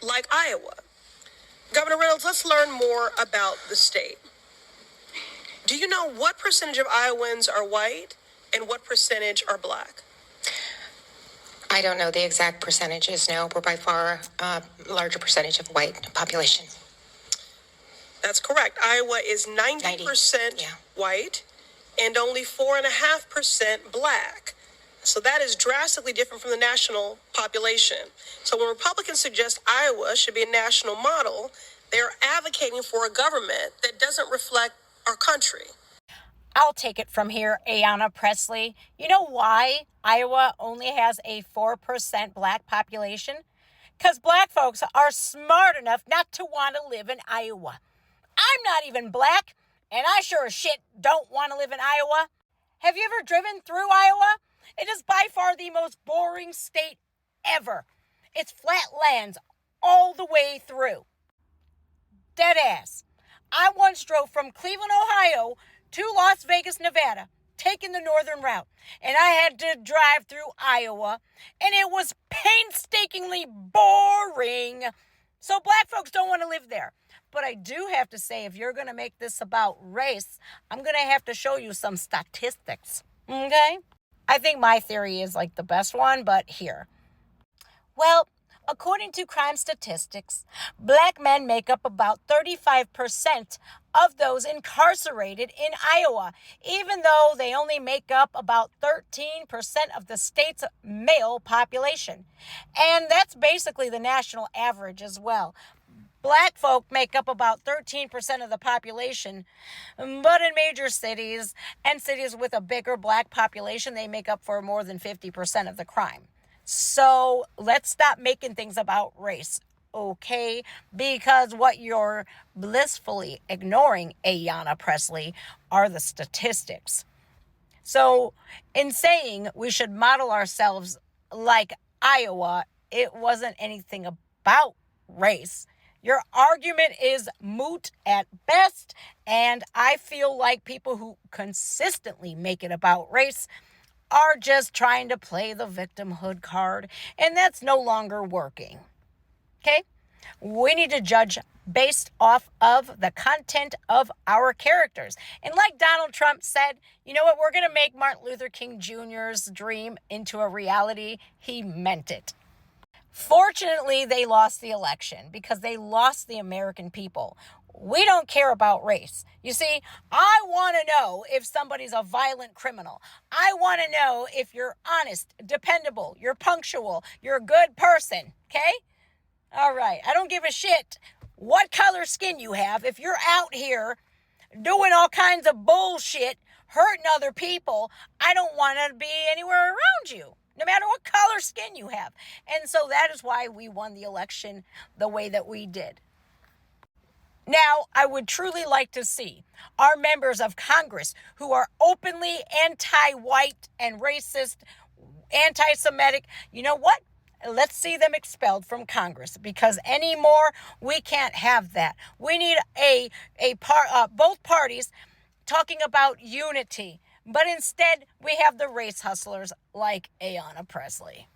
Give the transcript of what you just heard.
like Iowa. Governor Reynolds, let's learn more about the state. Do you know what percentage of Iowans are white and what percentage are black? I don't know the exact percentages, no. We're by far a larger percentage of white population. That's correct. Iowa is 90% white and only 4.5% black. So that is drastically different from the national population. So when Republicans suggest Iowa should be a national model, they're advocating for a government that doesn't reflect our country. I'll take it from here, Ayanna Pressley. You know why Iowa only has a 4% black population? Because black folks are smart enough not to want to live in Iowa. I'm not even black, and I sure as shit don't want to live in Iowa. Have you ever driven through Iowa? It is by far the most boring state ever. It's flat lands all the way through. Dead ass. I once drove from Cleveland, Ohio to Las Vegas, Nevada, taking the northern route. And I had to drive through Iowa, and it was painstakingly boring. So black folks don't want to live there. But I do have to say, if you're going to make this about race, I'm going to have to show you some statistics. Okay? I think my theory is like the best one, but here. Well, according to crime statistics, black men make up about 35% of those incarcerated in Iowa, even though they only make up about 13% of the state's male population. And that's basically the national average as well. Black folk make up about 13% of the population, but in major cities and cities with a bigger black population, they make up for more than 50% of the crime. So let's stop making things about race, okay? Because what you're blissfully ignoring, Ayanna Pressley, are the statistics. So in saying we should model ourselves like Iowa, it wasn't anything about race. Your argument is moot at best, and I feel like people who consistently make it about race are just trying to play the victimhood card, and that's no longer working. Okay? We need to judge based off of the content of our characters. And like Donald Trump said, you know what? We're going to make Martin Luther King Jr.'s dream into a reality. He meant it. Fortunately, they lost the election because they lost the American people. We don't care about race. You see, I want to know if somebody's a violent criminal. I want to know if you're honest, dependable, you're punctual, you're a good person, okay? All right, I don't give a shit what color skin you have. If you're out here doing all kinds of bullshit, hurting other people, I don't want to be anywhere around you, no matter what color skin you have. And so that is why we won the election the way that we did. Now, I would truly like to see our members of Congress who are openly anti-white and racist, anti-Semitic, you know what? Let's see them expelled from Congress, because anymore we can't have that. We need both parties talking about unity, but instead we have the race hustlers like Ayanna Pressley.